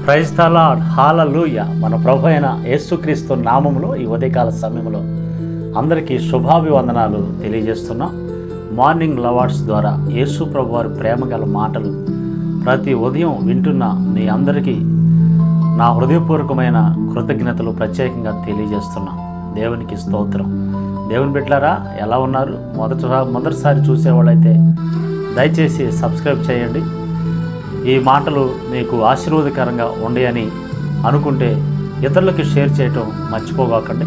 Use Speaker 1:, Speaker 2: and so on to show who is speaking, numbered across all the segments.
Speaker 1: Praise the lord, హల్లెలూయా. మన ప్రభు అయిన యేసుక్రీస్తు నామములో ఈ ఉదయకాల సమయంలో అందరికీ శుభాభివందనాలు తెలియజేస్తున్నాం. మార్నింగ్ లవర్స్ ద్వారా యేసు ప్రభు వారి ప్రేమగల మాటలు ప్రతి ఉదయం వింటున్న మీ అందరికీ నా హృదయపూర్వకమైన కృతజ్ఞతలు ప్రత్యేకంగా తెలియజేస్తున్నాం. దేవునికి స్తోత్రం. దేవుని బిడ్డలారా, ఎలా ఉన్నారు? మొదటిసారి చూసేవాళ్ళైతే దయచేసి సబ్స్క్రైబ్ చేయండి. ఈ మాటలు మీకు ఆశీర్వాదకరంగా ఉండయని అనుకుంటే ఇతరులకి షేర్ చేయటం మర్చిపోగాకండి.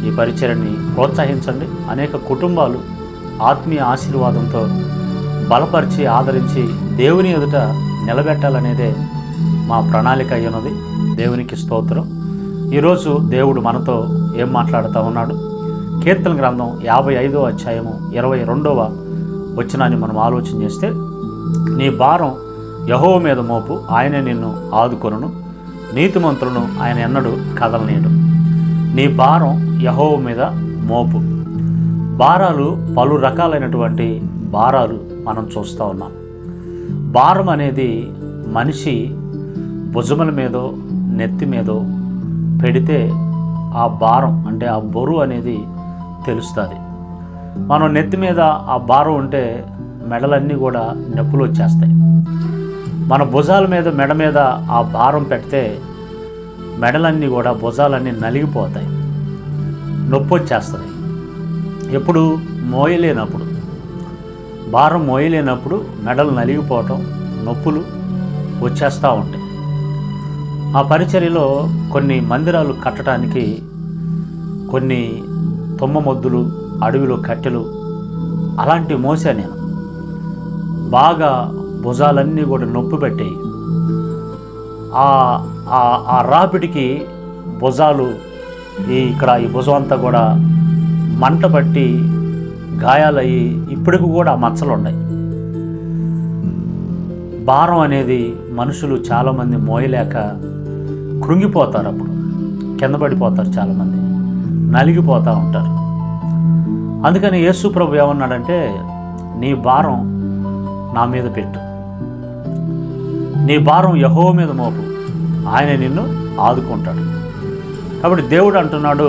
Speaker 1: ఈ పరిచర్యని ప్రోత్సహించండి. అనేక కుటుంబాలు ఆత్మీయ ఆశీర్వాదంతో బలపరిచి ఆదరించి దేవుని ఎదుట నిలబెట్టాలనేదే మా ప్రణాళిక అయ్యున్నది. దేవునికి స్తోత్రం. ఈరోజు దేవుడు మనతో ఏం మాట్లాడుతూ ఉన్నాడు? కీర్తన గ్రంథం 55వ అధ్యాయము 22వ వచనాన్ని మనం ఆలోచన చేస్తే, నీ భారం యెహోవా మీద మోపు, ఆయనే నిన్ను ఆదుకొనును, నీతిమంతులను ఆయన ఎన్నడూ కదలనీయడు. నీ భారం యెహోవా మీద మోపు. భారాలు పలు రకాలైనటువంటి భారాలు మనం చూస్తూ ఉన్నాం. భారం అనేది మనిషి భుజముల మీదో నెత్తి మీదో పెడితే ఆ భారం అంటే ఆ బరువు అనేది తెలుస్తుంది. మనం నెత్తి మీద ఆ భారం ఉంటే మెడలన్నీ కూడా నొప్పులు వచ్చేస్తాయి. మన భుజాల మీద మెడ మీద ఆ భారం పెడితే మెడలన్నీ కూడా భుజాలన్నీ నలిగిపోతాయి, నొప్పి వచ్చేస్తుంది. ఎప్పుడు మోయలేనప్పుడు, భారం మోయలేనప్పుడు మెడలు నలిగిపోవటం, నొప్పులు వచ్చేస్తూ ఉంటాయి. ఆ పరిచర్యలో కొన్ని మందిరాలు కట్టడానికి కొన్ని తుమ్మ మొద్దులు, అడవిలో కట్టెలు అలాంటివి మోసా నేను. బాగా భుజాలన్నీ కూడా నొప్పి పెట్టాయి. ఆ రాపిడికి భుజాలు ఇక్కడ ఈ భుజం అంతా కూడా మంట పట్టి గాయాలయ్యి ఇప్పటికి కూడా మచ్చలు ఉన్నాయి. భారం అనేది మనుషులు చాలామంది మోయలేక కృంగిపోతారు, అప్పుడు కింద పడిపోతారు, చాలామంది నలిగిపోతూ ఉంటారు. అందుకని యేసు ప్రభు ఏమన్నాడంటే, నీ భారం నా మీద పెట్టు, నీ భారం యెహోవా మీద మోపు, ఆయన నిన్ను ఆదుకుంటాడు. కాబట్టి దేవుడు అంటున్నాడు,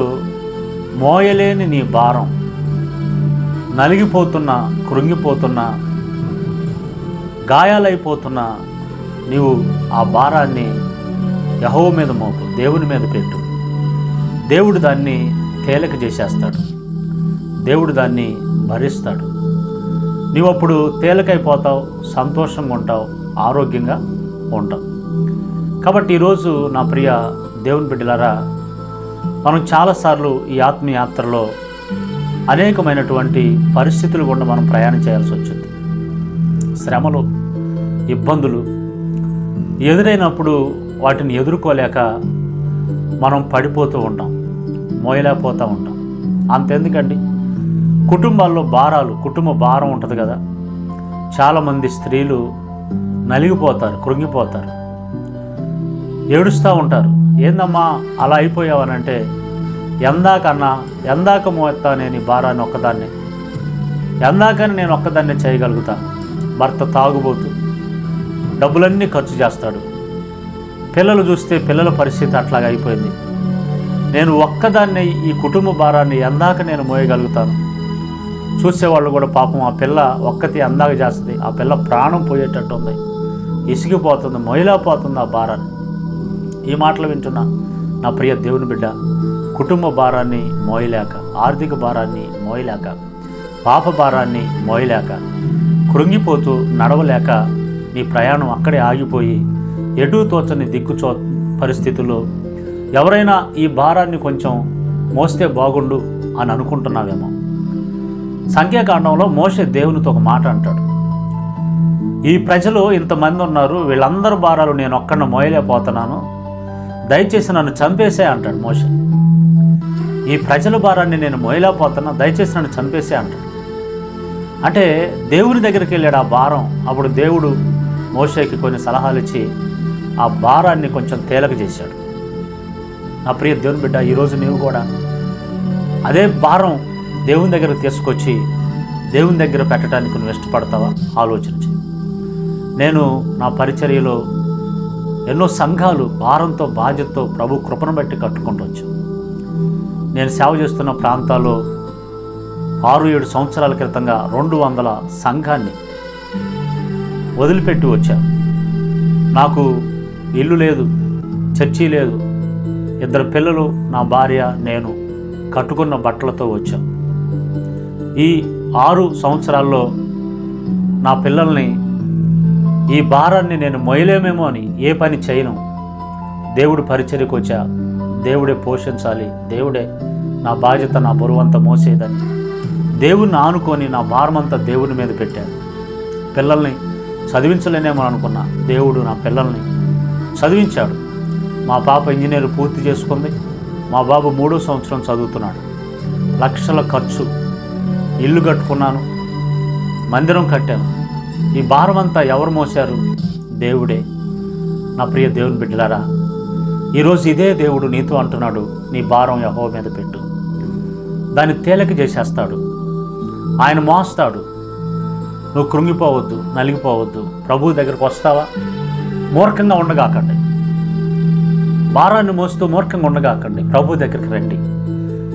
Speaker 1: మోయలేని నీ భారం, నలిగిపోతున్నా, కృంగిపోతున్నా, గాయాలైపోతున్నా నీవు ఆ భారాన్ని యెహోవా మీద మోపు, దేవుని మీద పెట్టు. దేవుడు దాన్ని తేలిక చేసేస్తాడు, దేవుడు దాన్ని భరిస్తాడు. నీవు అప్పుడు తేలికైపోతావు, సంతోషంగా ఉంటావు, ఆరోగ్యంగా ఉంటావు. కాబట్టి ఈరోజు నా ప్రియ దేవుని బిడ్డలారా, మనం చాలాసార్లు ఈ ఆత్మయాత్రలో అనేకమైనటువంటి పరిస్థితులు గుండా మనం ప్రయాణం చేయాల్సి వచ్చింది. శ్రమలు, ఇబ్బందులు ఎదురైనప్పుడు వాటిని ఎదుర్కోలేక మనం పడిపోతూ ఉంటాం, మోయలేకపోతూ ఉంటాం. అంతెందుకండి, కుటుంబాల్లో భారాలు, కుటుంబ భారం ఉంటుంది కదా. చాలామంది స్త్రీలు నలిగిపోతారు, కృంగిపోతారు, ఏడుస్తూ ఉంటారు. ఏందమ్మా అలా అయిపోయావనంటే, ఎందాక మోస్తా నేను ఈ భారాన్ని ఒక్కదాన్ని, ఎందాకని నేను ఒక్కదాన్నే చేయగలుగుతాను. భర్త తాగుబోతూ డబ్బులన్నీ ఖర్చు చేస్తాడు. పిల్లలు చూస్తే పిల్లల పరిస్థితి అట్లాగా అయిపోయింది. నేను ఒక్కదాన్నే ఈ కుటుంబ భారాన్ని ఎందాక నేను మోయగలుగుతాను. చూసేవాళ్ళు కూడా పాపం ఆ పిల్ల ఒక్కతి అందాక చేస్తుంది, ఆ పిల్ల ప్రాణం పోయేటట్టు ఉంది, ఇసిగిపోతుంది, మొయలేకపోతుంది ఆ భారాన్ని. ఈ మాటలు వింటున్నా నా ప్రియ దేవుని బిడ్డ, కుటుంబ భారాన్ని మోయలేక, ఆర్థిక భారాన్ని మోయలేక, పాప భారాన్ని మోయలేక, కృంగిపోతూ నడవలేక నీ ప్రయాణం అక్కడే ఆగిపోయి ఎటూ తోచని దిక్కుచో పరిస్థితుల్లో ఎవరైనా ఈ భారాన్ని కొంచెం మోస్తే బాగుండు అని అనుకుంటున్నావేమో. సంఖ్యాకాండంలో మోషే దేవునితో ఒక మాట అంటాడు, ఈ ప్రజలు ఇంతమంది ఉన్నారు, వీళ్ళందరి భారాలు నేను ఒక్కడిని మోయలేకపోతున్నాను, దయచేసి నన్ను చంపేసే అంటాడు మోషే. ఈ ప్రజల భారాన్ని నేను మోయలేకపోతున్నా, దయచేసి నన్ను చంపేసే అంటాడు. అంటే దేవుని దగ్గరికి వెళ్ళాడు ఆ భారం. అప్పుడు దేవుడు మోషేకి కొన్ని సలహాలు ఇచ్చి ఆ భారాన్ని కొంచెం తేలిక చేశాడు. నా ప్రియ దేవుని బిడ్డ, ఈరోజు నీవు కూడా అదే భారం దేవుని దగ్గరకు తీసుకొచ్చి దేవుని దగ్గర పెట్టడానికి నువ్వు ఇష్టపడతావా? ఆలోచించి. నేను నా పరిచర్యలో ఎన్నో సంఘాలు భారంతో బాధ్యతతో ప్రభు కృపను బట్టి కట్టుకుంటూ వచ్చాం. నేను సేవ చేస్తున్న ప్రాంతాల్లో 6-7 సంవత్సరాల క్రితంగా 200 సంఘాన్ని వదిలిపెట్టి వచ్చాను. నాకు ఇల్లు లేదు, చర్చి లేదు, 2 పిల్లలు, నా భార్య, నేను కట్టుకున్న బట్టలతో వచ్చాం. ఈ 6 సంవత్సరాల్లో నా పిల్లల్ని ఈ భారాన్ని నేను మొయ్యలేమేమో అని ఏ పని చేయను. దేవుడు పరిచర్యకు వచ్చా, దేవుడే పోషించాలి, దేవుడే నా బాధ్యత, నా బరువంతా మోసేదని దేవుణ్ణి ఆనుకొని నా భారమంతా దేవుని మీద పెట్టాను. పిల్లల్ని చదివించలేనేమో అనుకున్నా, దేవుడు నా పిల్లల్ని చదివించాడు. మా పాప ఇంజనీర్ పూర్తి చేసుకుంది, మా బాబు 3వ సంవత్సరం చదువుతున్నాడు. లక్షల ఖర్చు, ఇల్లు కట్టుకున్నాను, మందిరం కట్టాను. ఈ భారం అంతా ఎవరు మోశారు? దేవుడే. నా ప్రియ దేవుని బిడ్డలారా, ఈరోజు ఇదే దేవుడు నీతో అంటున్నాడు, నీ భారం యెహోవా మీద పెట్టు, దాన్ని తేలిక చేసేస్తాడు, ఆయన మోస్తాడు. నువ్వు కృంగిపోవద్దు, నలిగిపోవద్దు. ప్రభు దగ్గరకు వస్తావా? మూర్ఖంగా ఉండగాకండి, భారాన్ని మోస్తూ మూర్ఖంగా ఉండగాకండి. ప్రభు దగ్గరికి రండి.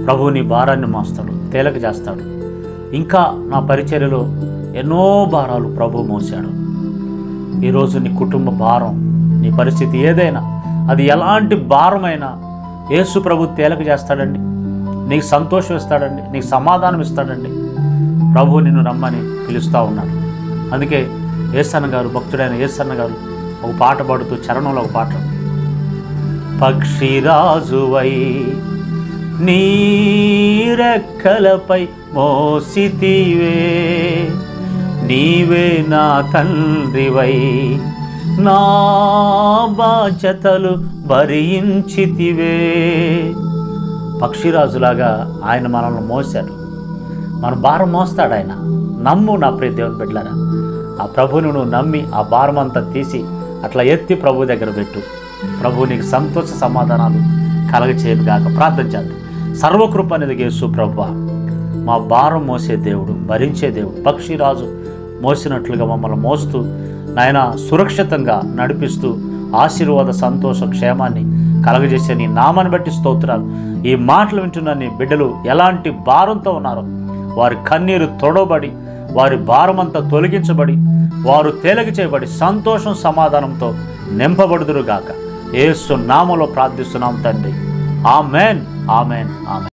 Speaker 1: ప్రభు నీ భారాన్ని మోస్తాడు, తేలిక చేస్తాడు. ఇంకా నా పరిచర్యలో ఎన్నో భారాలు ప్రభు మోసాడు. ఈరోజు నీ కుటుంబ భారం, నీ పరిస్థితి ఏదైనా, అది ఎలాంటి భారమైనా యేసు ప్రభు తేలిక చేస్తాడండి. నీకు సంతోషం ఇస్తాడండి, నీకు సమాధానం ఇస్తాడండి. ప్రభు నిన్ను రమ్మని పిలుస్తూ ఉన్నాడు. అందుకే యేసన్న గారు, భక్తుడైన యేసన్న గారు ఒక పాట పాడుతూ చరణంలో ఒక పాట, పక్షిరాజువై నీ రెక్కలపై మోసితివే, నీవే నా తండ్రివై నా బాధ్యతలు భరించితివే. పక్షిరాజులాగా ఆయన మనల్ని మోశాడు, మన భారం మోస్తాడు ఆయన. నమ్ము నా ప్రియ దేవుని బిడ్డలారా, ఆ ప్రభువును నువ్వు నమ్మి ఆ భారం అంతా తీసి అట్లా ఎత్తి ప్రభు దగ్గర పెట్టు. ప్రభు నీకు సంతోష సమాధానాలు కలగచేయను గాక. ప్రార్థన చేద్దాం. సర్వకృప అనేది యేసు ప్రభువా, మా భారం మోసే దేవుడు, భరించే దేవుడు. పక్షిరాజు మోసినట్లుగా మమ్మల్ని మోస్తూ నాయన సురక్షితంగా నడిపిస్తూ ఆశీర్వాద సంతోష క్షేమాన్ని కలగజేసే నీ నామాన్ని బట్టి స్తోత్రాలు. ఈ మాటలు వింటున్న నీ బిడ్డలు ఎలాంటి భారంతో ఉన్నారో వారి కన్నీరు తొడవబడి, వారి భారమంతా తొలగించబడి, వారు తేలిక చేయబడి సంతోషం సమాధానంతో నింపబడుదురుగాక. యేసు నామములో ప్రార్థిస్తున్నాం తండ్రి. ఆమేన్, ఆమేన్, ఆమేన్.